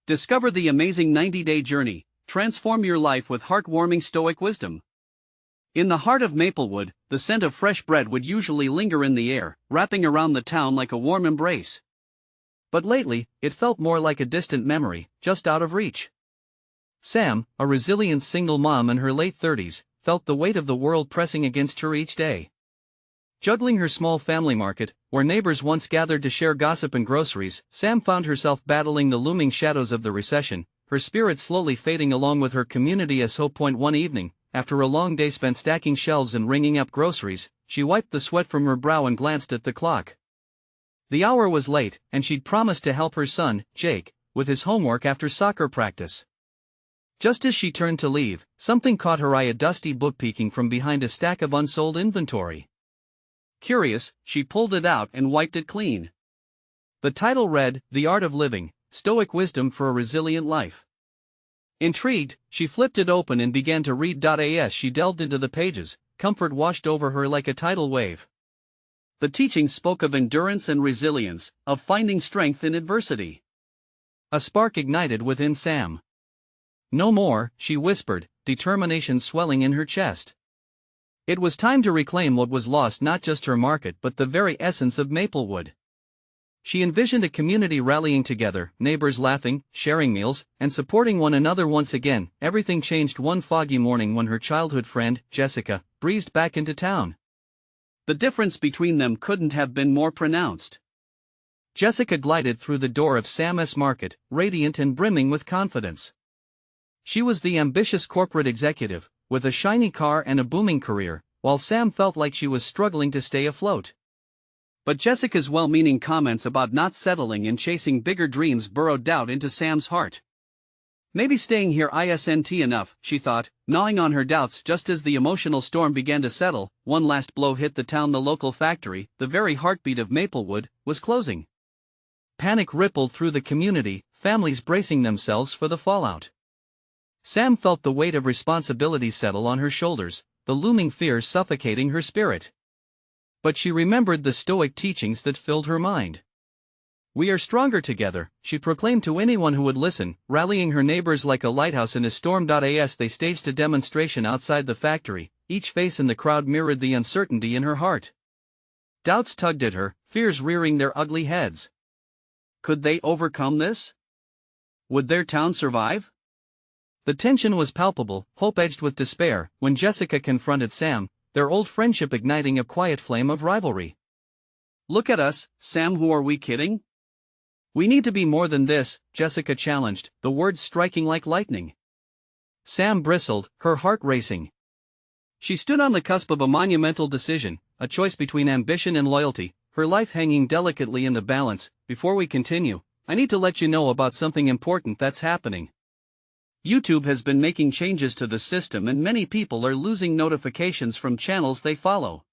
Discover the amazing 90-day journey. Transform your life with heartwarming Stoic wisdom. In the heart of Maplewood, the scent of fresh bread would usually linger in the air, wrapping around the town like a warm embrace. But lately, it felt more like a distant memory, just out of reach. Sam, a resilient single mom in her late 30s, felt the weight of the world pressing against her each day. Juggling her small family market, where neighbors once gathered to share gossip and groceries, Sam found herself battling the looming shadows of the recession, her spirit slowly fading along with her community as hope. One evening, after a long day spent stacking shelves and ringing up groceries, she wiped the sweat from her brow and glanced at the clock. The hour was late, and she'd promised to help her son, Jake, with his homework after soccer practice. Just as she turned to leave, something caught her eye: a dusty book peeking from behind a stack of unsold inventory. Curious, she pulled it out and wiped it clean. The title read, "The Art of Living, Stoic Wisdom for a Resilient Life." Intrigued, she flipped it open and began to read. As she delved into the pages, comfort washed over her like a tidal wave. The teachings spoke of endurance and resilience, of finding strength in adversity. A spark ignited within Sam. "No more," she whispered, determination swelling in her chest. It was time to reclaim what was lost: not just her market but the very essence of Maplewood. She envisioned a community rallying together, neighbors laughing, sharing meals, and supporting one another once again. Everything changed one foggy morning when her childhood friend, Jessica, breezed back into town. The difference between them couldn't have been more pronounced. Jessica glided through the door of Sam's market, radiant and brimming with confidence. She was the ambitious corporate executive, with a shiny car and a booming career, while Sam felt like she was struggling to stay afloat. But Jessica's well-meaning comments about not settling and chasing bigger dreams burrowed doubt into Sam's heart. Maybe staying here isn't enough, she thought, gnawing on her doubts just as the emotional storm began to settle. One last blow hit the town: the local factory, the very heartbeat of Maplewood, was closing. Panic rippled through the community, families bracing themselves for the fallout. Sam felt the weight of responsibility settle on her shoulders, the looming fears suffocating her spirit. But she remembered the Stoic teachings that filled her mind. "We are stronger together," she proclaimed to anyone who would listen, rallying her neighbors like a lighthouse in a storm. As they staged a demonstration outside the factory, each face in the crowd mirrored the uncertainty in her heart. Doubts tugged at her, fears rearing their ugly heads. Could they overcome this? Would their town survive? The tension was palpable, hope edged with despair, when Jessica confronted Sam, their old friendship igniting a quiet flame of rivalry. "Look at us, Sam, who are we kidding? We need to be more than this," Jessica challenged, the words striking like lightning. Sam bristled, her heart racing. She stood on the cusp of a monumental decision, a choice between ambition and loyalty, her life hanging delicately in the balance. "Before we continue, I need to let you know about something important that's happening. YouTube has been making changes to the system and many people are losing notifications from channels they follow.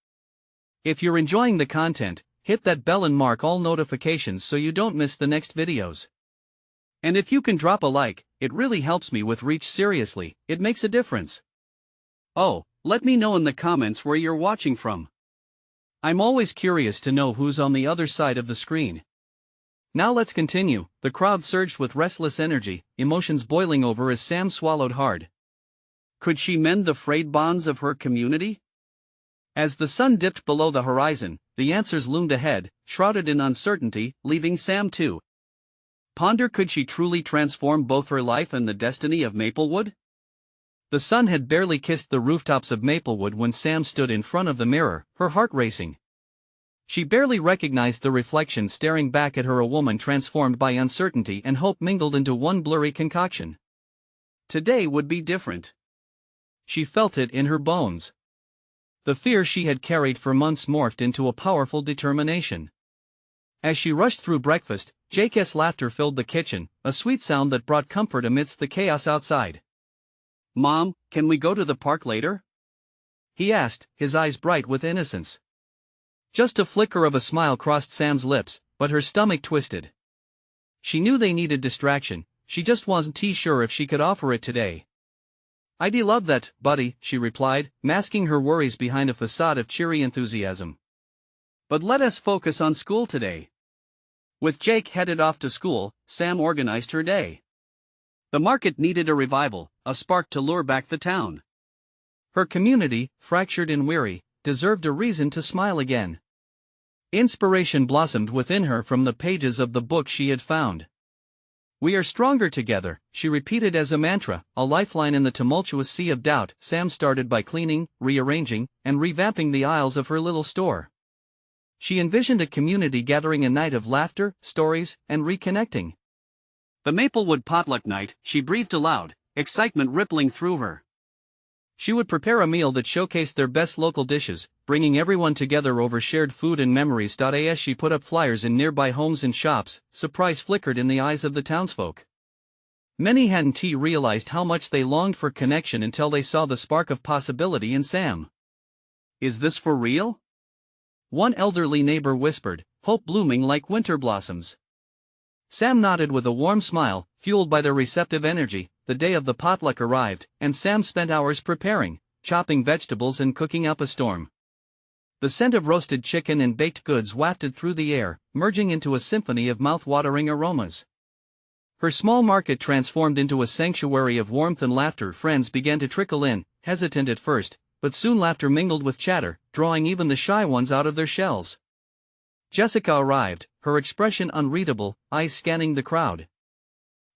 If you're enjoying the content, hit that bell and mark all notifications so you don't miss the next videos. And if you can drop a like, it really helps me with reach. Seriously, it makes a difference. Oh, let me know in the comments where you're watching from. I'm always curious to know who's on the other side of the screen." Now let's continue. The crowd surged with restless energy, emotions boiling over as Sam swallowed hard. Could she mend the frayed bonds of her community? As the sun dipped below the horizon, the answers loomed ahead, shrouded in uncertainty, leaving Sam to ponder. Could she truly transform both her life and the destiny of Maplewood? The sun had barely kissed the rooftops of Maplewood when Sam stood in front of the mirror, her heart racing. She barely recognized the reflection staring back at her, a woman transformed by uncertainty and hope mingled into one blurry concoction. Today would be different. She felt it in her bones. The fear she had carried for months morphed into a powerful determination. As she rushed through breakfast, Jake's laughter filled the kitchen, a sweet sound that brought comfort amidst the chaos outside. "Mom, can we go to the park later?" he asked, his eyes bright with innocence. Just a flicker of a smile crossed Sam's lips, but her stomach twisted. She knew they needed distraction, she just wasn't sure if she could offer it today. "I'd love that, buddy," she replied, masking her worries behind a facade of cheery enthusiasm. "But let us focus on school today." With Jake headed off to school, Sam organized her day. The market needed a revival, a spark to lure back the town. Her community, fractured and weary, deserved a reason to smile again. Inspiration blossomed within her from the pages of the book she had found. "We are stronger together," she repeated as a mantra, a lifeline in the tumultuous sea of doubt. Sam started by cleaning, rearranging, and revamping the aisles of her little store. She envisioned a community gathering a night of laughter, stories, and reconnecting. The Maplewood potluck night, she breathed aloud, excitement rippling through her. She would prepare a meal that showcased their best local dishes, bringing everyone together over shared food and memories. As she put up flyers in nearby homes and shops, surprise flickered in the eyes of the townsfolk. Many hadn't realized how much they longed for connection until they saw the spark of possibility in Sam. "Is this for real?" one elderly neighbor whispered, hope blooming like winter blossoms. Sam nodded with a warm smile, fueled by their receptive energy. The day of the potluck arrived, and Sam spent hours preparing, chopping vegetables and cooking up a storm. The scent of roasted chicken and baked goods wafted through the air, merging into a symphony of mouth-watering aromas. Her small market transformed into a sanctuary of warmth and laughter. Friends began to trickle in, hesitant at first, but soon laughter mingled with chatter, drawing even the shy ones out of their shells. Jessica arrived, her expression unreadable, eyes scanning the crowd.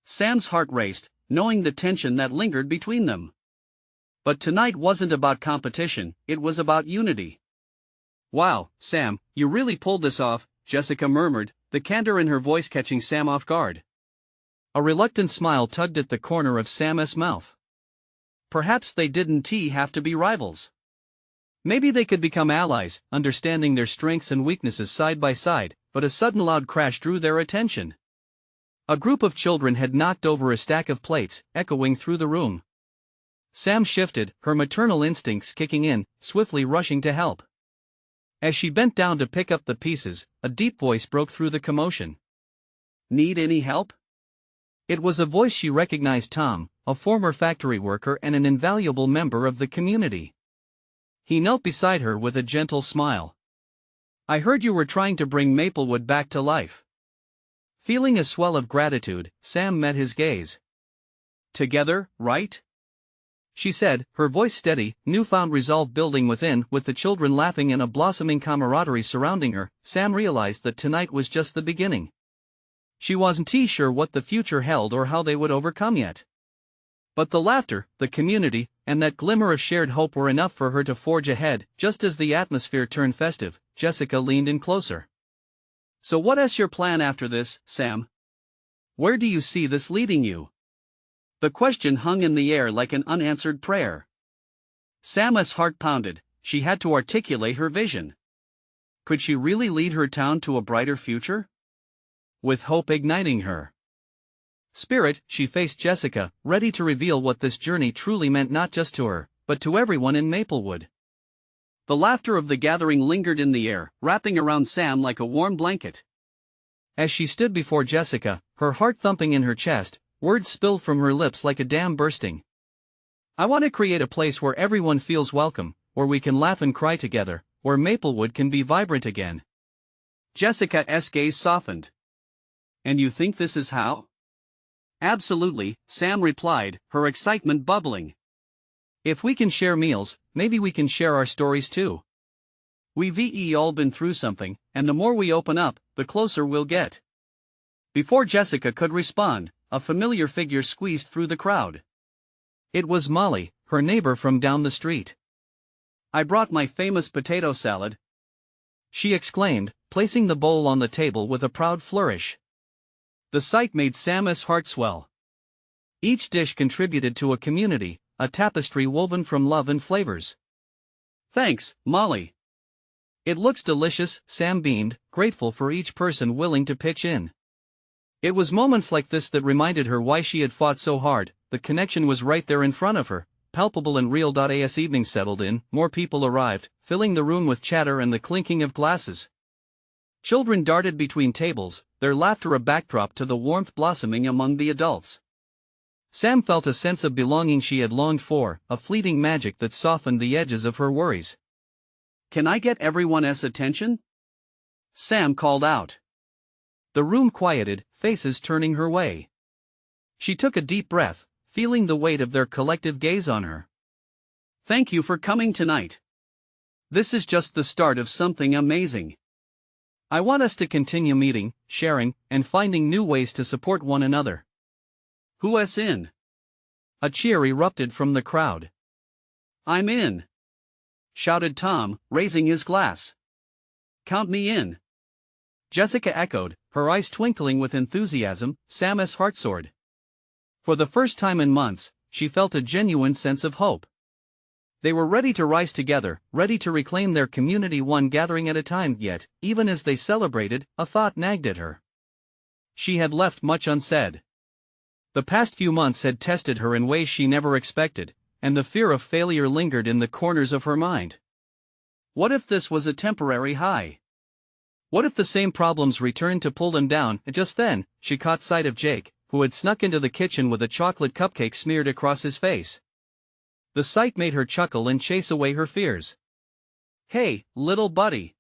Sam's heart raced, knowing the tension that lingered between them. But tonight wasn't about competition, it was about unity. "Wow, Sam, you really pulled this off," Jessica murmured, the candor in her voice catching Sam off guard. A reluctant smile tugged at the corner of Sam's mouth. Perhaps they didn't have to be rivals. Maybe they could become allies, understanding their strengths and weaknesses side by side. But a sudden loud crash drew their attention. A group of children had knocked over a stack of plates, echoing through the room. Sam shifted, her maternal instincts kicking in, swiftly rushing to help. As she bent down to pick up the pieces, a deep voice broke through the commotion. "Need any help?" It was a voice she recognized: Tom, a former factory worker and an invaluable member of the community. He knelt beside her with a gentle smile. "I heard you were trying to bring Maplewood back to life." Feeling a swell of gratitude, Sam met his gaze. "Together, right?" she said, her voice steady, newfound resolve building within. With the children laughing and a blossoming camaraderie surrounding her, Sam realized that tonight was just the beginning. She wasn't sure what the future held or how they would overcome yet. But the laughter, the community, and that glimmer of shared hope were enough for her to forge ahead. Just as the atmosphere turned festive, Jessica leaned in closer. "So what's your plan after this, Sam? Where do you see this leading you?" The question hung in the air like an unanswered prayer. Sam's heart pounded. She had to articulate her vision. Could she really lead her town to a brighter future? With hope igniting her spirit, she faced Jessica, ready to reveal what this journey truly meant, not just to her, but to everyone in Maplewood. The laughter of the gathering lingered in the air, wrapping around Sam like a warm blanket. As she stood before Jessica, her heart thumping in her chest, words spilled from her lips like a dam bursting. "I want to create a place where everyone feels welcome, where we can laugh and cry together, where Maplewood can be vibrant again." Jessica's gaze softened. "And you think this is how?" "Absolutely," Sam replied, her excitement bubbling. "If we can share meals, maybe we can share our stories too. We've all been through something, and the more we open up, the closer we'll get." Before Jessica could respond, a familiar figure squeezed through the crowd. It was Molly, her neighbor from down the street. "I brought my famous potato salad," she exclaimed, placing the bowl on the table with a proud flourish. The sight made Sam's heart swell. Each dish contributed to a community, a tapestry woven from love and flavors. "Thanks, Molly. It looks delicious," Sam beamed, grateful for each person willing to pitch in. It was moments like this that reminded her why she had fought so hard. The connection was right there in front of her, palpable and real. As evening settled in, more people arrived, filling the room with chatter and the clinking of glasses. Children darted between tables, their laughter a backdrop to the warmth blossoming among the adults. Sam felt a sense of belonging she had longed for, a fleeting magic that softened the edges of her worries. "Can I get everyone's attention?" Sam called out. The room quieted, faces turning her way. She took a deep breath, feeling the weight of their collective gaze on her. Thank you for coming tonight. This is just the start of something amazing. I want us to continue meeting, sharing, and finding new ways to support one another. Who's in? A cheer erupted from the crowd. I'm in, shouted Tom, raising his glass. Count me in. Jessica echoed, her eyes twinkling with enthusiasm. Sam's heart soared. For the first time in months, she felt a genuine sense of hope. They were ready to rise together, ready to reclaim their community one gathering at a time. Yet, even as they celebrated, a thought nagged at her. She had left much unsaid. The past few months had tested her in ways she never expected, and the fear of failure lingered in the corners of her mind. What if this was a temporary high? What if the same problems returned to pull them down? And just then, she caught sight of Jake, who had snuck into the kitchen with a chocolate cupcake smeared across his face. The sight made her chuckle and chase away her fears. Hey, little buddy.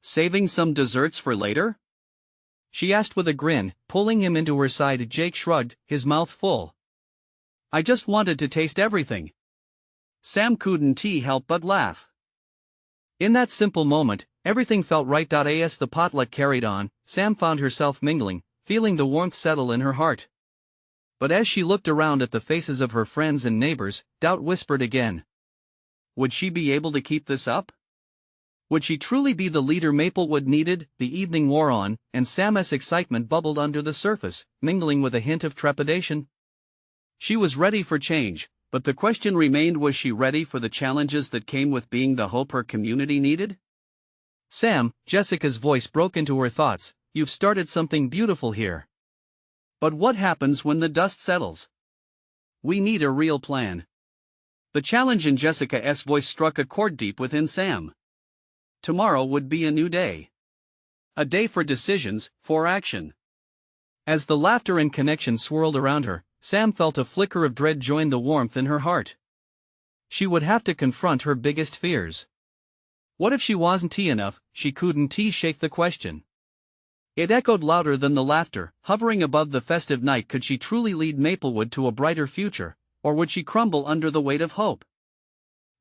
Saving some desserts for later? She asked with a grin, pulling him into her side. Jake shrugged, his mouth full. I just wanted to taste everything. Sam couldn't help but laugh. In that simple moment, everything felt right. As the potluck carried on, Sam found herself mingling, feeling the warmth settle in her heart. But as she looked around at the faces of her friends and neighbors, doubt whispered again. Would she be able to keep this up? Would she truly be the leader Maplewood needed? The evening wore on, and Sam's excitement bubbled under the surface, mingling with a hint of trepidation. She was ready for change, but the question remained: was she ready for the challenges that came with being the hope her community needed? Sam, Jessica's voice broke into her thoughts, you've started something beautiful here. But what happens when the dust settles? We need a real plan. The challenge in Jessica's voice struck a chord deep within Sam. Tomorrow would be a new day. A day for decisions, for action. As the laughter and connection swirled around her, Sam felt a flicker of dread join the warmth in her heart. She would have to confront her biggest fears. What if she wasn't enough? She couldn't shake the question. It echoed louder than the laughter, hovering above the festive night. Could she truly lead Maplewood to a brighter future, or would she crumble under the weight of hope?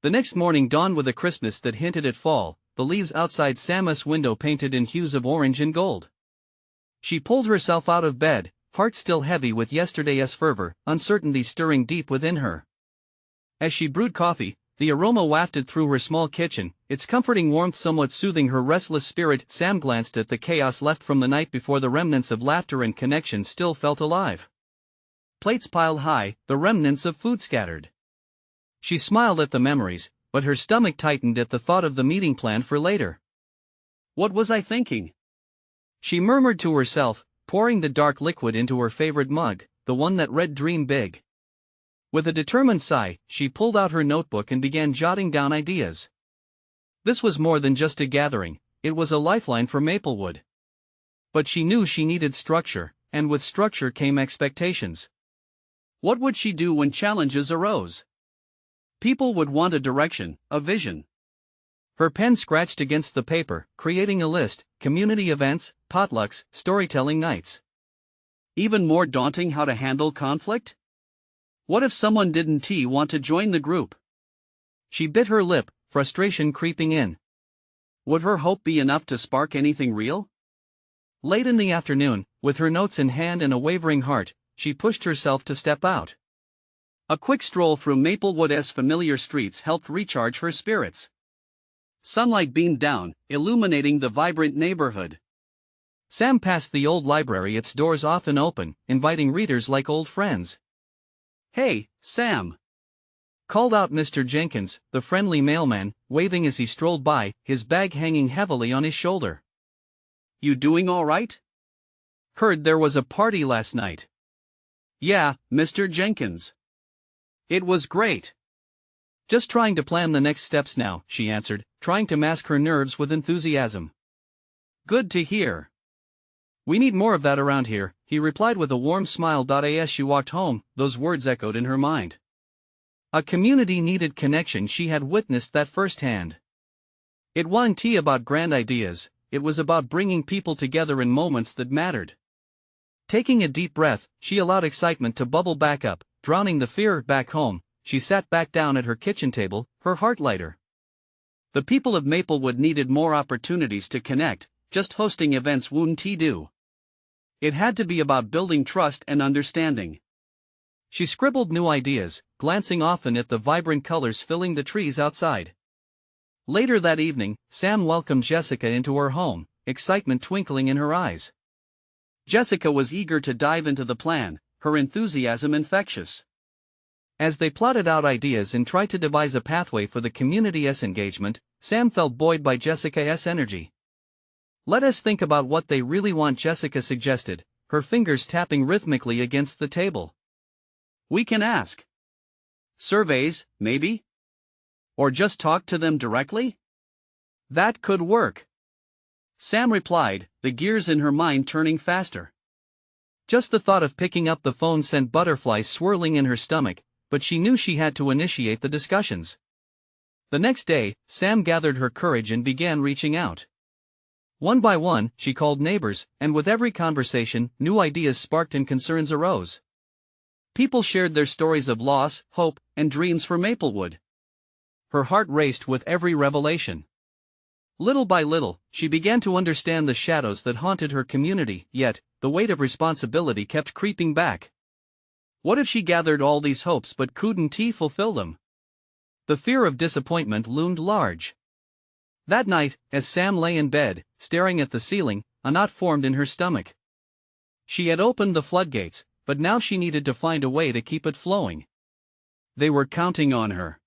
The next morning dawned with a crispness that hinted at fall, the leaves outside Sam's window painted in hues of orange and gold. She pulled herself out of bed, heart still heavy with yesterday's fervor, uncertainty stirring deep within her. As she brewed coffee, the aroma wafted through her small kitchen, its comforting warmth somewhat soothing her restless spirit. Sam glanced at the chaos left from the night before. The remnants of laughter and connection still felt alive. Plates piled high, the remnants of food scattered. She smiled at the memories, but her stomach tightened at the thought of the meeting planned for later. What was I thinking? She murmured to herself, pouring the dark liquid into her favorite mug, the one that read "Dream Big." With a determined sigh, she pulled out her notebook and began jotting down ideas. This was more than just a gathering, it was a lifeline for Maplewood. But she knew she needed structure, and with structure came expectations. What would she do when challenges arose? People would want a direction, a vision. Her pen scratched against the paper, creating a list: community events, potlucks, storytelling nights. Even more daunting, how to handle conflict? What if someone didn't want to join the group? She bit her lip, frustration creeping in. Would her hope be enough to spark anything real? Late in the afternoon, with her notes in hand and a wavering heart, she pushed herself to step out. A quick stroll through Maplewood's familiar streets helped recharge her spirits. Sunlight beamed down, illuminating the vibrant neighborhood. Sam passed the old library, its doors often open, inviting readers like old friends. Hey, Sam! Called out Mr. Jenkins, the friendly mailman, waving as he strolled by, his bag hanging heavily on his shoulder. You doing all right? Heard there was a party last night. Yeah, Mr. Jenkins. It was great. Just trying to plan the next steps now, she answered, trying to mask her nerves with enthusiasm. Good to hear. We need more of that around here, he replied with a warm smile. As she walked home, those words echoed in her mind. A community needed connection. She had witnessed that firsthand. It wasn't about grand ideas, it was about bringing people together in moments that mattered. Taking a deep breath, she allowed excitement to bubble back up, drowning the fear back home. She sat back down at her kitchen table, her heart lighter. The people of Maplewood needed more opportunities to connect, just hosting events wouldn't do. It had to be about building trust and understanding. She scribbled new ideas, glancing often at the vibrant colors filling the trees outside. Later that evening, Sam welcomed Jessica into her home, excitement twinkling in her eyes. Jessica was eager to dive into the plan, her enthusiasm infectious. As they plotted out ideas and tried to devise a pathway for the community's engagement, Sam felt buoyed by Jessica's energy. "Let us think about what they really want," Jessica suggested, her fingers tapping rhythmically against the table. "We can ask. Surveys, maybe? Or just talk to them directly? That could work." Sam replied, the gears in her mind turning faster. Just the thought of picking up the phone sent butterflies swirling in her stomach, but she knew she had to initiate the discussions. The next day, Sam gathered her courage and began reaching out. One by one, she called neighbors, and with every conversation, new ideas sparked and concerns arose. People shared their stories of loss, hope, and dreams for Maplewood. Her heart raced with every revelation. Little by little, she began to understand the shadows that haunted her community, yet, the weight of responsibility kept creeping back. What if she gathered all these hopes but couldn't fulfill them? The fear of disappointment loomed large. That night, as Sam lay in bed, staring at the ceiling, a knot formed in her stomach. She had opened the floodgates, but now she needed to find a way to keep it flowing. They were counting on her.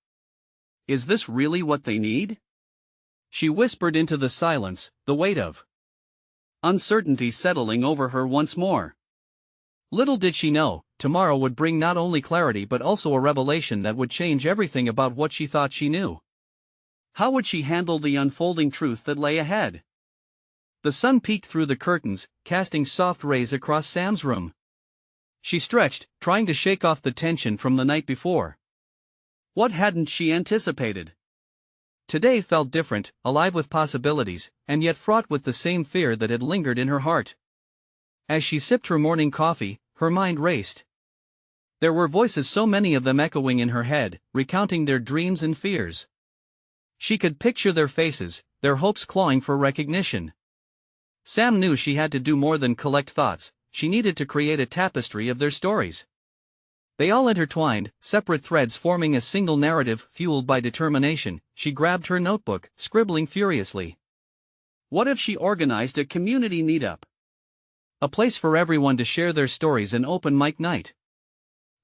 Is this really what they need? She whispered into the silence, the weight of uncertainty settling over her once more. Little did she know, tomorrow would bring not only clarity but also a revelation that would change everything about what she thought she knew. How would she handle the unfolding truth that lay ahead? The sun peeked through the curtains, casting soft rays across Sam's room. She stretched, trying to shake off the tension from the night before. What hadn't she anticipated? Today felt different, alive with possibilities, and yet fraught with the same fear that had lingered in her heart. As she sipped her morning coffee, her mind raced. There were voices, so many of them echoing in her head, recounting their dreams and fears. She could picture their faces, their hopes clawing for recognition. Sam knew she had to do more than collect thoughts, she needed to create a tapestry of their stories. They all intertwined, separate threads forming a single narrative fueled by determination. She grabbed her notebook, scribbling furiously. What if she organized a community meetup? A place for everyone to share their stories, an open mic night.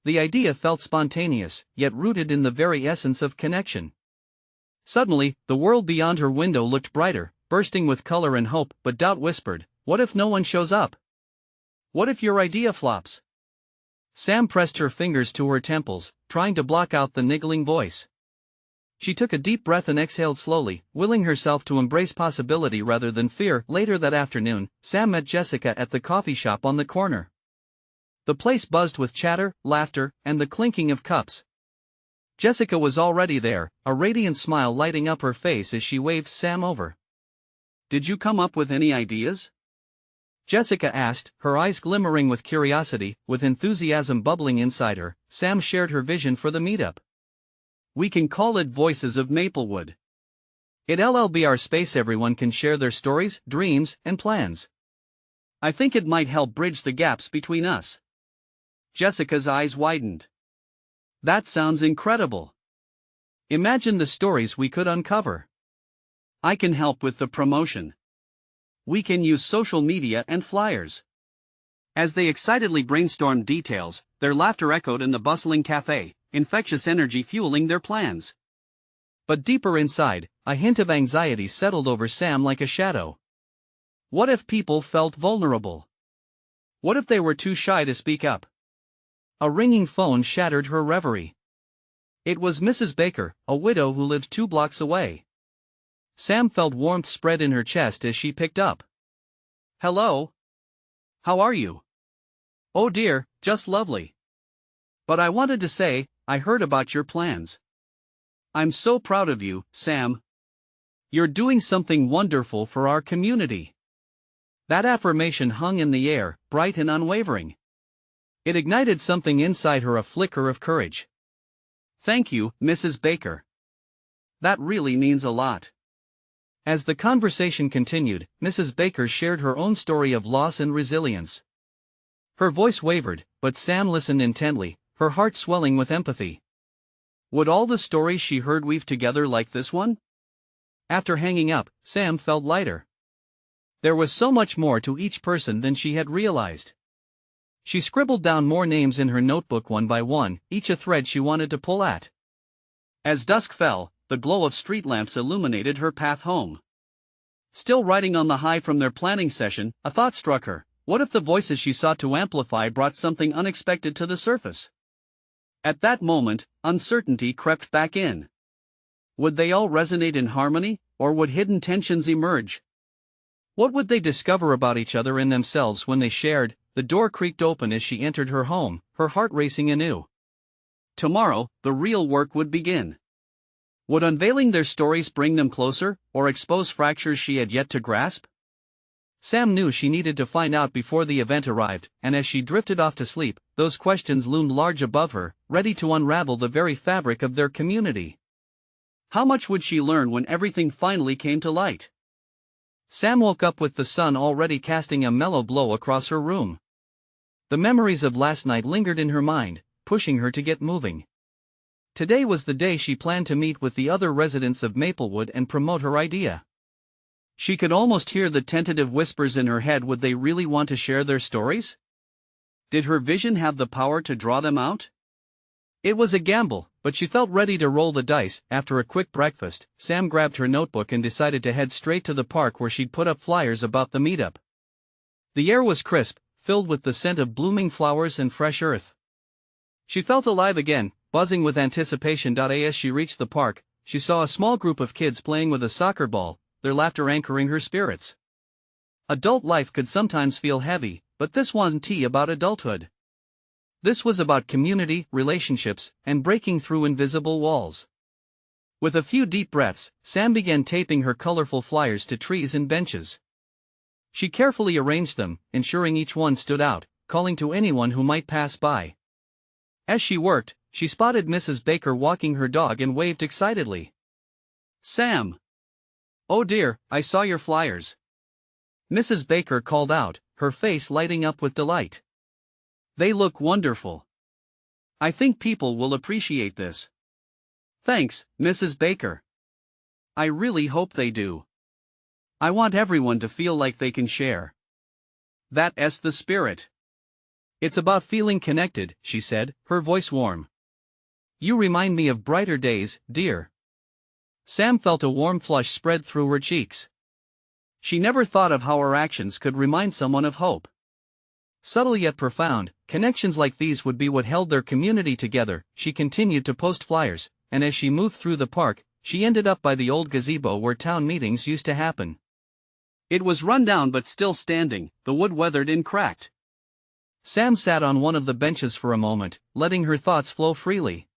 The idea felt spontaneous, yet rooted in the very essence of connection. Suddenly, the world beyond her window looked brighter, bursting with color and hope, but doubt whispered, what if no one shows up? What if your idea flops? Sam pressed her fingers to her temples, trying to block out the niggling voice. She took a deep breath and exhaled slowly, willing herself to embrace possibility rather than fear. Later that afternoon, Sam met Jessica at the coffee shop on the corner. The place buzzed with chatter, laughter, and the clinking of cups. Jessica was already there, a radiant smile lighting up her face as she waved Sam over. Did you come up with any ideas? Jessica asked, her eyes glimmering with curiosity. With enthusiasm bubbling inside her, Sam shared her vision for the meetup. We can call it Voices of Maplewood. It'll be our space everyone can share their stories, dreams, and plans. I think it might help bridge the gaps between us. Jessica's eyes widened. That sounds incredible. Imagine the stories we could uncover. I can help with the promotion. We can use social media and flyers. As they excitedly brainstormed details, their laughter echoed in the bustling cafe, infectious energy fueling their plans. But deeper inside, a hint of anxiety settled over Sam like a shadow. What if people felt vulnerable? What if they were too shy to speak up? A ringing phone shattered her reverie. It was Mrs. Baker, a widow who lived 2 blocks away. Sam felt warmth spread in her chest as she picked up. Hello? How are you? Oh dear, just lovely. But I wanted to say, I heard about your plans. I'm so proud of you, Sam. You're doing something wonderful for our community. That affirmation hung in the air, bright and unwavering. It ignited something inside her, a flicker of courage. "Thank you, Mrs. Baker. That really means a lot." As the conversation continued, Mrs. Baker shared her own story of loss and resilience. Her voice wavered, but Sam listened intently, her heart swelling with empathy. Would all the stories she heard weave together like this one? After hanging up, Sam felt lighter. There was so much more to each person than she had realized. She scribbled down more names in her notebook one by one, each a thread she wanted to pull at. As dusk fell, the glow of street lamps illuminated her path home. Still riding on the high from their planning session, a thought struck her. What if the voices she sought to amplify brought something unexpected to the surface? At that moment, uncertainty crept back in. Would they all resonate in harmony, or would hidden tensions emerge? What would they discover about each other and themselves when they shared? The door creaked open as she entered her home, her heart racing anew. Tomorrow, the real work would begin. Would unveiling their stories bring them closer, or expose fractures she had yet to grasp? Sam knew she needed to find out before the event arrived, and as she drifted off to sleep, those questions loomed large above her, ready to unravel the very fabric of their community. How much would she learn when everything finally came to light? Sam woke up with the sun already casting a mellow glow across her room. The memories of last night lingered in her mind, pushing her to get moving. Today was the day she planned to meet with the other residents of Maplewood and promote her idea. She could almost hear the tentative whispers in her head. Would they really want to share their stories? Did her vision have the power to draw them out? It was a gamble, but she felt ready to roll the dice. After a quick breakfast, Sam grabbed her notebook and decided to head straight to the park where she'd put up flyers about the meetup. The air was crisp, filled with the scent of blooming flowers and fresh earth. She felt alive again, buzzing with anticipation. As she reached the park, she saw a small group of kids playing with a soccer ball, their laughter anchoring her spirits. Adult life could sometimes feel heavy, but this wasn't about adulthood. This was about community, relationships, and breaking through invisible walls. With a few deep breaths, Sam began taping her colorful flyers to trees and benches. She carefully arranged them, ensuring each one stood out, calling to anyone who might pass by. As she worked, she spotted Mrs. Baker walking her dog and waved excitedly. "Sam! Oh dear, I saw your flyers." Mrs. Baker called out, her face lighting up with delight. "They look wonderful. I think people will appreciate this." "Thanks, Mrs. Baker. I really hope they do. I want everyone to feel like they can share. That's the spirit. It's about feeling connected," she said, her voice warm. "You remind me of brighter days, dear." Sam felt a warm flush spread through her cheeks. She never thought of how her actions could remind someone of hope. Subtle yet profound, connections like these would be what held their community together. She continued to post flyers, and as she moved through the park, she ended up by the old gazebo where town meetings used to happen. It was run down but still standing, the wood weathered and cracked. Sam sat on one of the benches for a moment, letting her thoughts flow freely.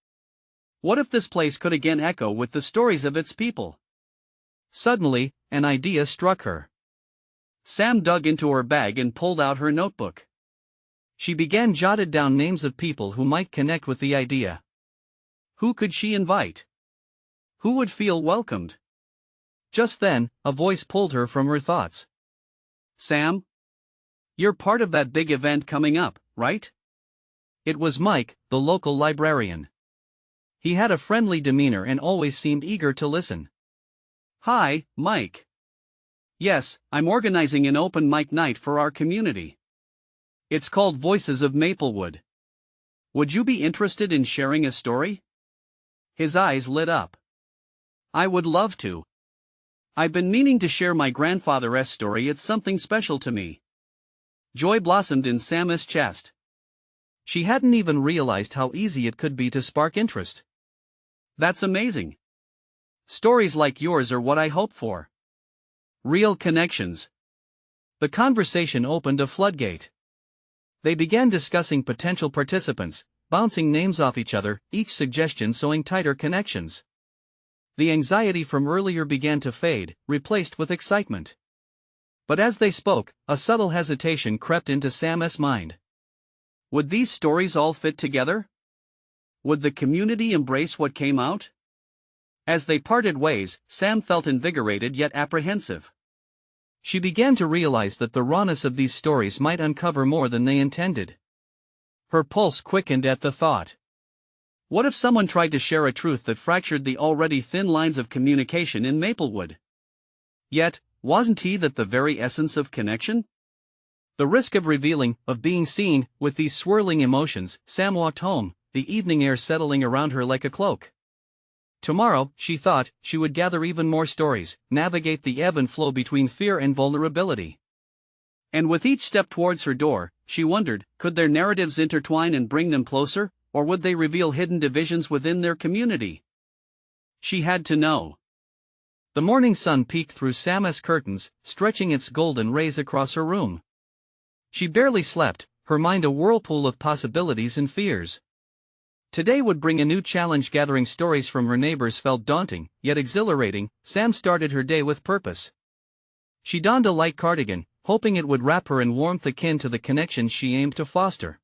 What if this place could again echo with the stories of its people? Suddenly, an idea struck her. Sam dug into her bag and pulled out her notebook. She began jotted down names of people who might connect with the idea. Who could she invite? Who would feel welcomed? Just then, a voice pulled her from her thoughts. "Sam? You're part of that big event coming up, right?" It was Mike, the local librarian. He had a friendly demeanor and always seemed eager to listen. "Hi, Mike. Yes, I'm organizing an open mic night for our community. It's called Voices of Maplewood. Would you be interested in sharing a story?" His eyes lit up. "I would love to. I've been meaning to share my grandfather's story. It's something special to me." Joy blossomed in Sam's chest. She hadn't even realized how easy it could be to spark interest. "That's amazing. Stories like yours are what I hope for. Real connections." The conversation opened a floodgate. They began discussing potential participants, bouncing names off each other, each suggestion sowing tighter connections. The anxiety from earlier began to fade, replaced with excitement. But as they spoke, a subtle hesitation crept into Sam's mind. Would these stories all fit together? Would the community embrace what came out? As they parted ways, Sam felt invigorated yet apprehensive. She began to realize that the rawness of these stories might uncover more than they intended. Her pulse quickened at the thought. What if someone tried to share a truth that fractured the already thin lines of communication in Maplewood? Yet, wasn't that the very essence of connection? The risk of revealing, of being seen, with these swirling emotions. Sam walked home, the evening air settling around her like a cloak. Tomorrow, she thought, she would gather even more stories, navigate the ebb and flow between fear and vulnerability. And with each step towards her door, she wondered, could their narratives intertwine and bring them closer, or would they reveal hidden divisions within their community? She had to know. The morning sun peeked through Sam's curtains, stretching its golden rays across her room. She barely slept, her mind a whirlpool of possibilities and fears. Today would bring a new challenge. Gathering stories from her neighbors felt daunting, yet exhilarating. Sam started her day with purpose. She donned a light cardigan, hoping it would wrap her in warmth akin to the connections she aimed to foster.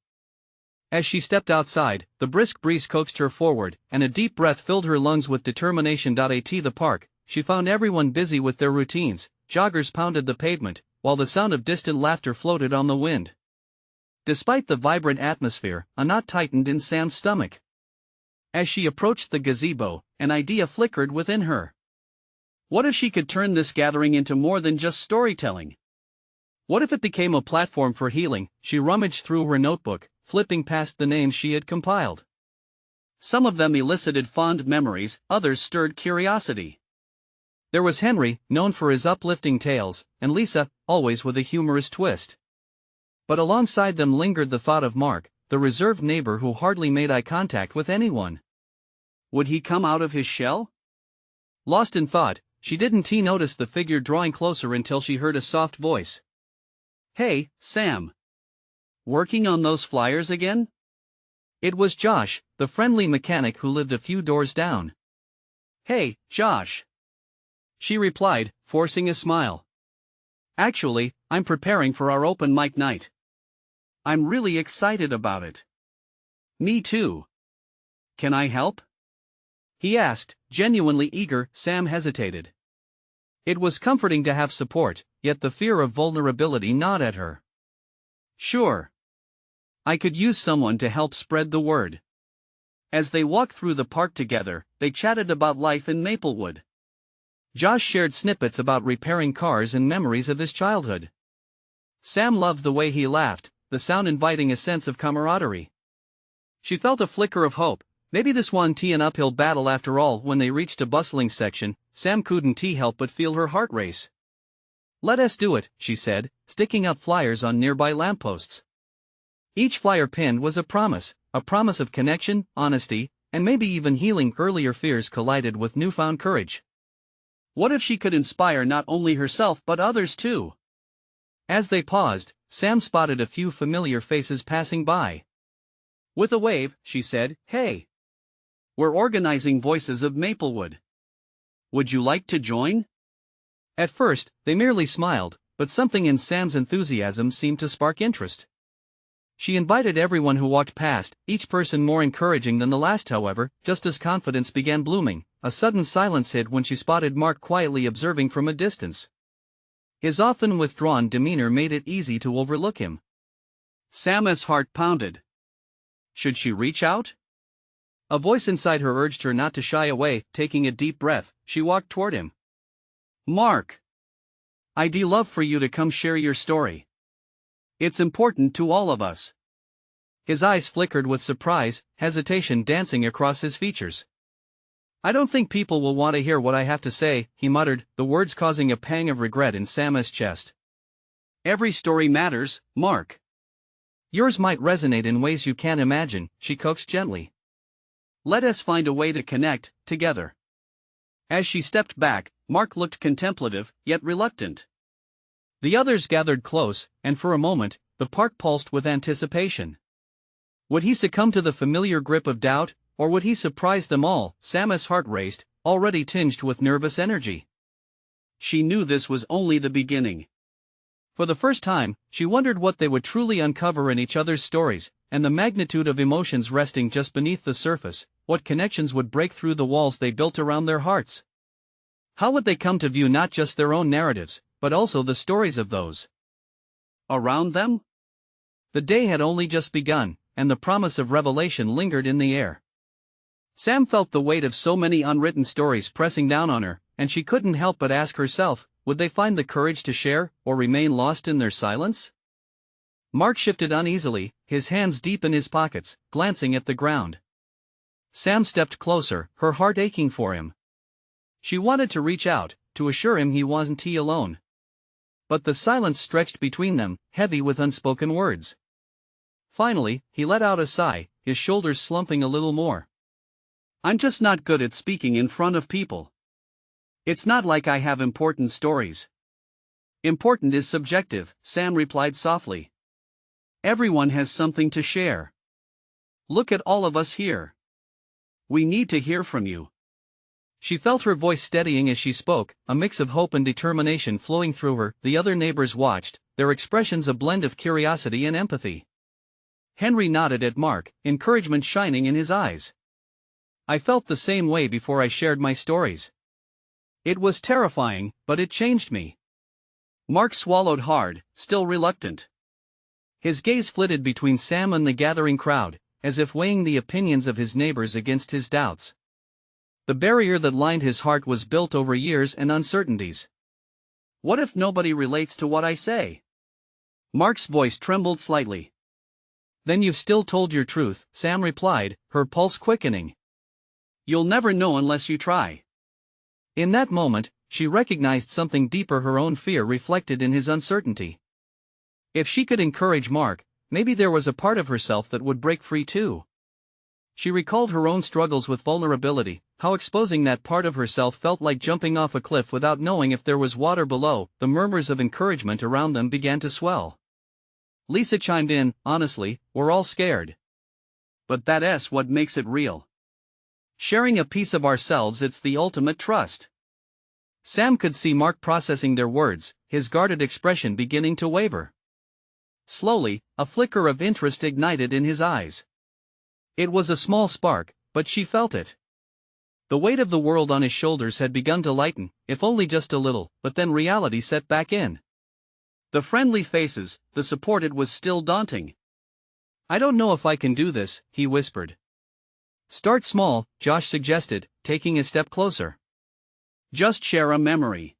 As she stepped outside, the brisk breeze coaxed her forward, and a deep breath filled her lungs with determination. At the park, she found everyone busy with their routines. Joggers pounded the pavement, while the sound of distant laughter floated on the wind. Despite the vibrant atmosphere, a knot tightened in Sam's stomach. As she approached the gazebo, an idea flickered within her. What if she could turn this gathering into more than just storytelling? What if it became a platform for healing? She rummaged through her notebook, flipping past the names she had compiled. Some of them elicited fond memories, others stirred curiosity. There was Henry, known for his uplifting tales, and Lisa, always with a humorous twist. But alongside them lingered the thought of Mark, the reserved neighbor who hardly made eye contact with anyone. Would he come out of his shell? Lost in thought, she didn't notice the figure drawing closer until she heard a soft voice. "Hey, Sam. Working on those flyers again?" It was Josh, the friendly mechanic who lived a few doors down. "Hey, Josh," she replied, forcing a smile. "Actually, I'm preparing for our open mic night. I'm really excited about it." "Me too. Can I help?" he asked, genuinely eager. Sam hesitated. It was comforting to have support, yet the fear of vulnerability gnawed at her. "Sure. I could use someone to help spread the word." As they walked through the park together, they chatted about life in Maplewood. Josh shared snippets about repairing cars and memories of his childhood. Sam loved the way he laughed, the sound inviting a sense of camaraderie. She felt a flicker of hope. Maybe this wasn't an uphill battle after all. When they reached a bustling section, Sam couldn't help but feel her heart race. "Let us do it," she said, sticking up flyers on nearby lampposts. Each flyer pinned was a promise of connection, honesty, and maybe even healing. Earlier fears collided with newfound courage. What if she could inspire not only herself but others too? As they paused, Sam spotted a few familiar faces passing by. With a wave, she said, "Hey. We're organizing Voices of Maplewood. Would you like to join?" At first, they merely smiled, but something in Sam's enthusiasm seemed to spark interest. She invited everyone who walked past, each person more encouraging than the last. However, just as confidence began blooming, a sudden silence hit when she spotted Mark quietly observing from a distance. His often withdrawn demeanor made it easy to overlook him. Sam's heart pounded. Should she reach out? A voice inside her urged her not to shy away. Taking a deep breath, she walked toward him. "Mark. I'd love for you to come share your story. It's important to all of us." His eyes flickered with surprise, hesitation dancing across his features. "I don't think people will want to hear what I have to say," he muttered, the words causing a pang of regret in Sam's chest. "Every story matters, Mark. Yours might resonate in ways you can't imagine," she coaxed gently. "Let us find a way to connect, together." As she stepped back, Mark looked contemplative, yet reluctant. The others gathered close, and for a moment, the park pulsed with anticipation. Would he succumb to the familiar grip of doubt, or would he surprise them all? Sam's heart raced, already tinged with nervous energy. She knew this was only the beginning. For the first time, she wondered what they would truly uncover in each other's stories, and the magnitude of emotions resting just beneath the surface, what connections would break through the walls they built around their hearts. How would they come to view not just their own narratives, but also the stories of those around them? The day had only just begun, and the promise of revelation lingered in the air. Sam felt the weight of so many unwritten stories pressing down on her, and she couldn't help but ask herself, would they find the courage to share, or remain lost in their silence? Mark shifted uneasily, his hands deep in his pockets, glancing at the ground. Sam stepped closer, her heart aching for him. She wanted to reach out, to assure him he wasn't alone. But the silence stretched between them, heavy with unspoken words. Finally, he let out a sigh, his shoulders slumping a little more. I'm just not good at speaking in front of people. It's not like I have important stories. Important is subjective, Sam replied softly. Everyone has something to share. Look at all of us here. We need to hear from you. She felt her voice steadying as she spoke, a mix of hope and determination flowing through her. The other neighbors watched, their expressions a blend of curiosity and empathy. Henry nodded at Mark, encouragement shining in his eyes. I felt the same way before I shared my stories. It was terrifying, but it changed me. Mark swallowed hard, still reluctant. His gaze flitted between Sam and the gathering crowd, as if weighing the opinions of his neighbors against his doubts. The barrier that lined his heart was built over years and uncertainties. What if nobody relates to what I say? Mark's voice trembled slightly. Then you've still told your truth, Sam replied, her pulse quickening. You'll never know unless you try. In that moment, she recognized something deeper, her own fear reflected in his uncertainty. If she could encourage Mark, maybe there was a part of herself that would break free too. She recalled her own struggles with vulnerability, how exposing that part of herself felt like jumping off a cliff without knowing if there was water below. The murmurs of encouragement around them began to swell. Lisa chimed in, honestly, we're all scared. But that's what makes it real. Sharing a piece of ourselves, it's the ultimate trust. Sam could see Mark processing their words, his guarded expression beginning to waver. Slowly, a flicker of interest ignited in his eyes. It was a small spark, but she felt it. The weight of the world on his shoulders had begun to lighten, if only just a little, but then reality set back in. The friendly faces, the support, it was still daunting. I don't know if I can do this, he whispered. Start small, Josh suggested, taking a step closer. Just share a memory.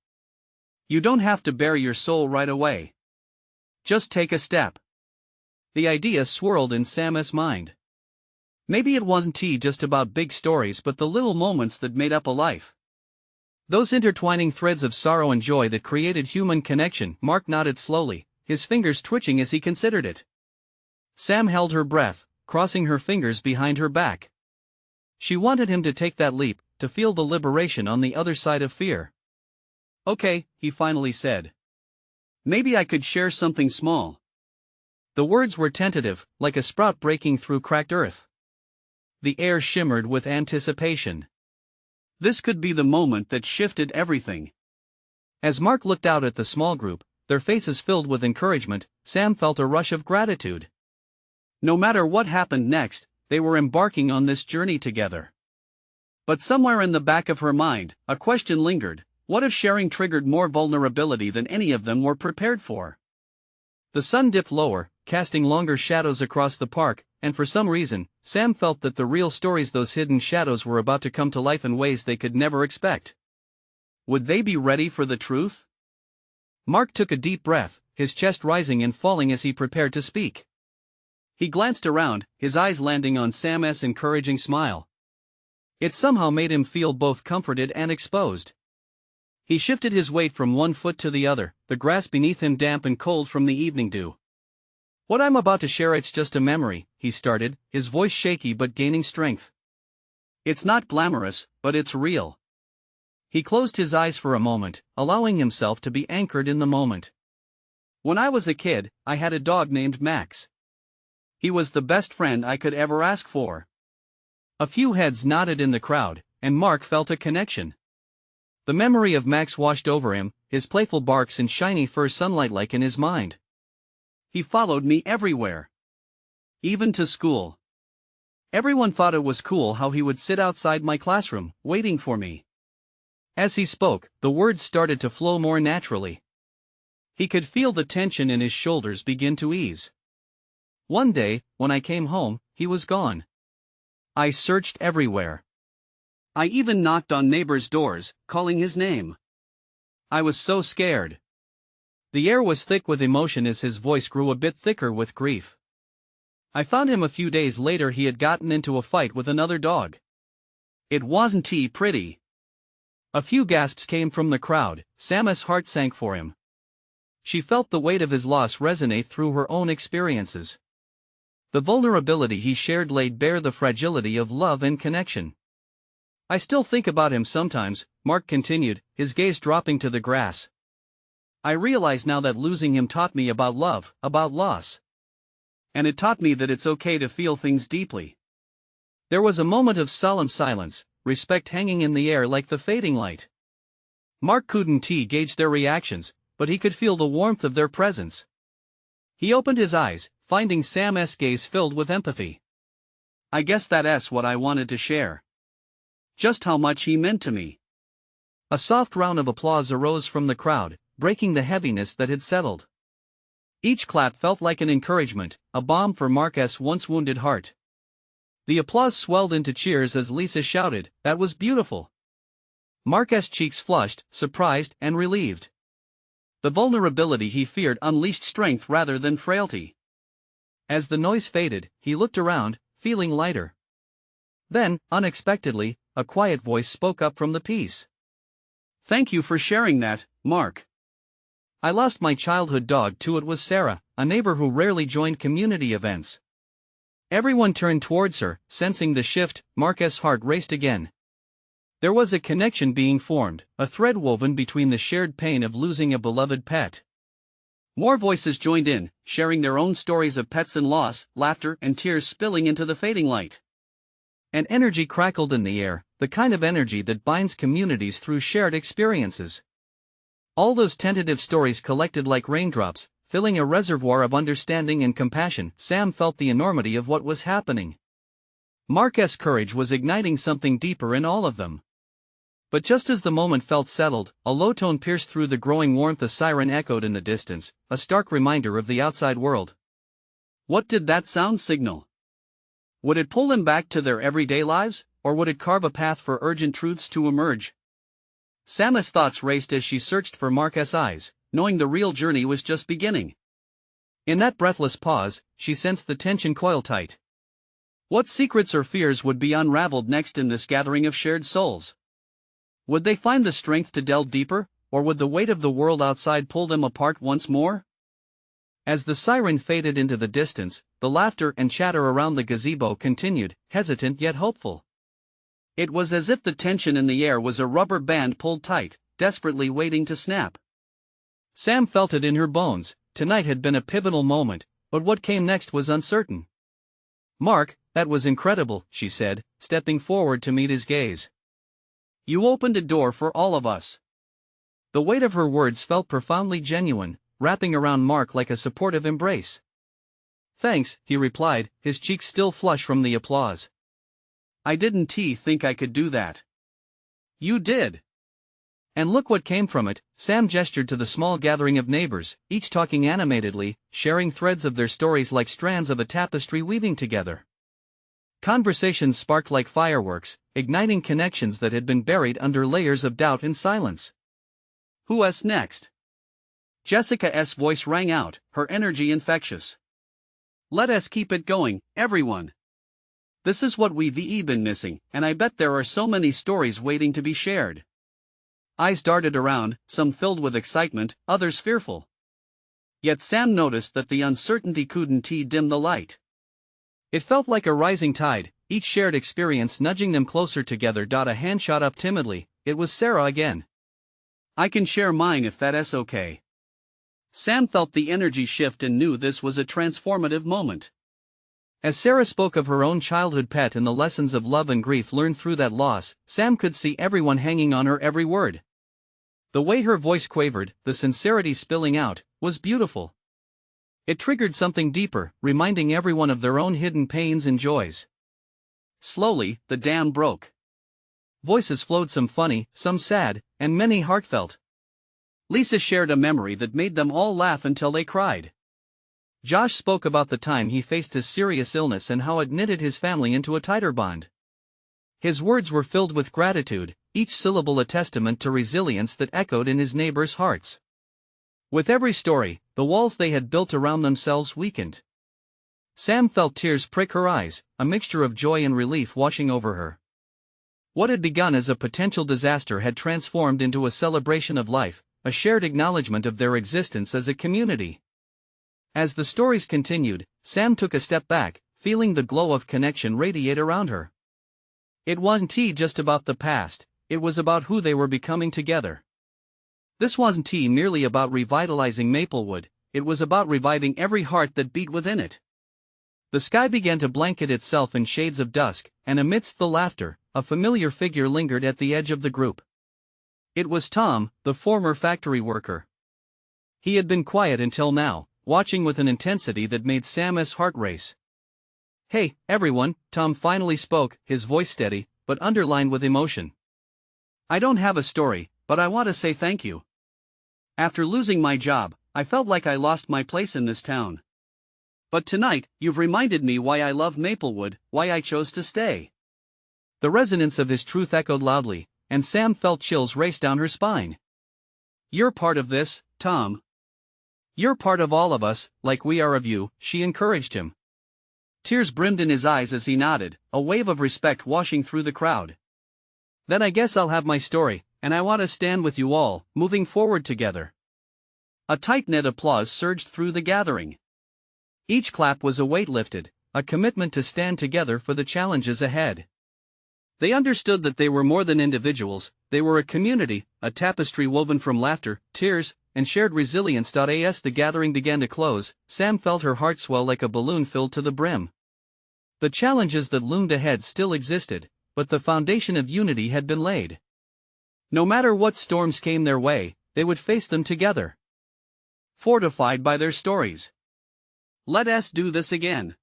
You don't have to bare your soul right away. Just take a step. The idea swirled in Sam's mind. Maybe it wasn't just about big stories but the little moments that made up a life. Those intertwining threads of sorrow and joy that created human connection. Mark nodded slowly, his fingers twitching as he considered it. Sam held her breath, crossing her fingers behind her back. She wanted him to take that leap, to feel the liberation on the other side of fear. Okay, he finally said. Maybe I could share something small. The words were tentative, like a sprout breaking through cracked earth. The air shimmered with anticipation. This could be the moment that shifted everything. As Mark looked out at the small group, their faces filled with encouragement, Sam felt a rush of gratitude. No matter what happened next, they were embarking on this journey together. But somewhere in the back of her mind, a question lingered: what if sharing triggered more vulnerability than any of them were prepared for? The sun dipped lower, casting longer shadows across the park, and for some reason, Sam felt that the real stories, those hidden shadows, were about to come to life in ways they could never expect. Would they be ready for the truth? Mark took a deep breath, his chest rising and falling as he prepared to speak. He glanced around, his eyes landing on Sam's encouraging smile. It somehow made him feel both comforted and exposed. He shifted his weight from one foot to the other, the grass beneath him damp and cold from the evening dew. What I'm about to share, it's just a memory, he started, his voice shaky but gaining strength. It's not glamorous, but it's real. He closed his eyes for a moment, allowing himself to be anchored in the moment. When I was a kid, I had a dog named Max. He was the best friend I could ever ask for. A few heads nodded in the crowd, and Mark felt a connection. The memory of Max washed over him, his playful barks and shiny fur sunlight like in his mind. He followed me everywhere. Even to school. Everyone thought it was cool how he would sit outside my classroom, waiting for me. As he spoke, the words started to flow more naturally. He could feel the tension in his shoulders begin to ease. One day, when I came home, he was gone. I searched everywhere. I even knocked on neighbors' doors, calling his name. I was so scared. The air was thick with emotion as his voice grew a bit thicker with grief. I found him a few days later. He had gotten into a fight with another dog. It wasn't pretty. A few gasps came from the crowd. Sam's heart sank for him. She felt the weight of his loss resonate through her own experiences. The vulnerability he shared laid bare the fragility of love and connection. I still think about him sometimes, Mark continued, his gaze dropping to the grass. I realize now that losing him taught me about love, about loss. And it taught me that it's okay to feel things deeply. There was a moment of solemn silence, respect hanging in the air like the fading light. Mark couldn't gauge their reactions, but he could feel the warmth of their presence. He opened his eyes, finding Sam's gaze filled with empathy. I guess that's what I wanted to share. Just how much he meant to me. A soft round of applause arose from the crowd, breaking the heaviness that had settled. Each clap felt like an encouragement, a balm for Mark's once wounded heart. The applause swelled into cheers as Lisa shouted, "That was beautiful." Mark's cheeks flushed, surprised and relieved. The vulnerability he feared unleashed strength rather than frailty. As the noise faded, he looked around, feeling lighter. Then, unexpectedly, a quiet voice spoke up from the peace. "Thank you for sharing that, Mark. I lost my childhood dog too." It was Sarah, a neighbor who rarely joined community events. Everyone turned towards her, sensing the shift. Mark's heart raced again. There was a connection being formed, a thread woven between the shared pain of losing a beloved pet. More voices joined in, sharing their own stories of pets and loss, laughter and tears spilling into the fading light. An energy crackled in the air, the kind of energy that binds communities through shared experiences. All those tentative stories collected like raindrops, filling a reservoir of understanding and compassion. Sam felt the enormity of what was happening. Mark's courage was igniting something deeper in all of them. But just as the moment felt settled, a low tone pierced through the growing warmth. A siren echoed in the distance, a stark reminder of the outside world. What did that sound signal? Would it pull them back to their everyday lives, or would it carve a path for urgent truths to emerge? Sam's thoughts raced as she searched for Mark's eyes, knowing the real journey was just beginning. In that breathless pause, she sensed the tension coil tight. What secrets or fears would be unraveled next in this gathering of shared souls? Would they find the strength to delve deeper, or would the weight of the world outside pull them apart once more? As the siren faded into the distance, the laughter and chatter around the gazebo continued, hesitant yet hopeful. It was as if the tension in the air was a rubber band pulled tight, desperately waiting to snap. Sam felt it in her bones. Tonight had been a pivotal moment, but what came next was uncertain. "Mark, that was incredible," she said, stepping forward to meet his gaze. "You opened a door for all of us." The weight of her words felt profoundly genuine, wrapping around Mark like a supportive embrace. "Thanks," he replied, his cheeks still flush from the applause. "I didn't think I could do that." "You did. And look what came from it." Sam gestured to the small gathering of neighbors, each talking animatedly, sharing threads of their stories like strands of a tapestry weaving together. Conversations sparked like fireworks, igniting connections that had been buried under layers of doubt and silence. "Who's next?" Jessica's voice rang out, her energy infectious. "Let us keep it going, everyone. This is what we've been missing, and I bet there are so many stories waiting to be shared." Eyes darted around, some filled with excitement, others fearful. Yet Sam noticed that the uncertainty couldn't dim the light. It felt like a rising tide, each shared experience nudging them closer together. A hand shot up timidly. It was Sarah again. "I can share mine if that's okay." Sam felt the energy shift and knew this was a transformative moment. As Sarah spoke of her own childhood pet and the lessons of love and grief learned through that loss, Sam could see everyone hanging on her every word. The way her voice quavered, the sincerity spilling out, was beautiful. It triggered something deeper, reminding everyone of their own hidden pains and joys. Slowly, the dam broke. Voices flowed, some funny, some sad, and many heartfelt. Lisa shared a memory that made them all laugh until they cried. Josh spoke about the time he faced a serious illness and how it knitted his family into a tighter bond. His words were filled with gratitude, each syllable a testament to resilience that echoed in his neighbors' hearts. With every story, the walls they had built around themselves weakened. Sam felt tears prick her eyes, a mixture of joy and relief washing over her. What had begun as a potential disaster had transformed into a celebration of life, a shared acknowledgement of their existence as a community. As the stories continued, Sam took a step back, feeling the glow of connection radiate around her. It wasn't just about the past, it was about who they were becoming together. This wasn't merely about revitalizing Maplewood, it was about reviving every heart that beat within it. The sky began to blanket itself in shades of dusk, and amidst the laughter, a familiar figure lingered at the edge of the group. It was Tom, the former factory worker. He had been quiet until now, watching with an intensity that made Sam's heart race. "Hey, everyone," Tom finally spoke, his voice steady, but underlined with emotion. "I don't have a story, but I want to say thank you. After losing my job, I felt like I lost my place in this town. But tonight, you've reminded me why I love Maplewood, why I chose to stay." The resonance of his truth echoed loudly, and Sam felt chills race down her spine. "You're part of this, Tom. You're part of all of us, like we are of you," she encouraged him. Tears brimmed in his eyes as he nodded, a wave of respect washing through the crowd. "Then I guess I'll have my story, and I want to stand with you all, moving forward together." A tight-knit applause surged through the gathering. Each clap was a weight lifted, a commitment to stand together for the challenges ahead. They understood that they were more than individuals, they were a community, a tapestry woven from laughter, tears, and shared resilience. As the gathering began to close, Sam felt her heart swell like a balloon filled to the brim. The challenges that loomed ahead still existed, but the foundation of unity had been laid. No matter what storms came their way, they would face them together. Fortified by their stories. "Let us do this again,"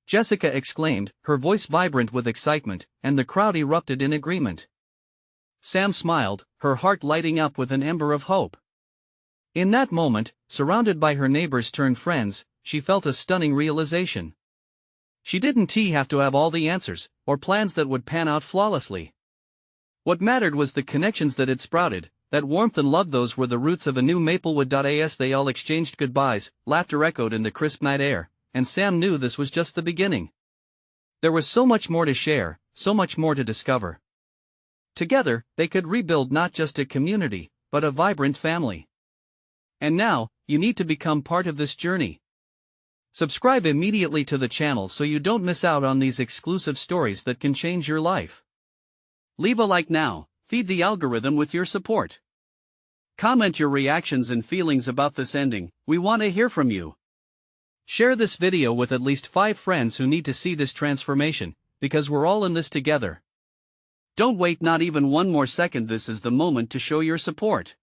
Jessica exclaimed, her voice vibrant with excitement, and the crowd erupted in agreement. Sam smiled, her heart lighting up with an ember of hope. In that moment, surrounded by her neighbors turned friends, she felt a stunning realization. She didn't have to have all the answers, or plans that would pan out flawlessly. What mattered was the connections that had sprouted, that warmth and love. Those were the roots of a new Maplewood. As they all exchanged goodbyes, laughter echoed in the crisp night air, and Sam knew this was just the beginning. There was so much more to share, so much more to discover. Together, they could rebuild not just a community, but a vibrant family. And now, you need to become part of this journey. Subscribe immediately to the channel so you don't miss out on these exclusive stories that can change your life. Leave a like now, feed the algorithm with your support. Comment your reactions and feelings about this ending, we want to hear from you. Share this video with at least 5 friends who need to see this transformation, because we're all in this together. Don't wait not even one more second. This is the moment to show your support.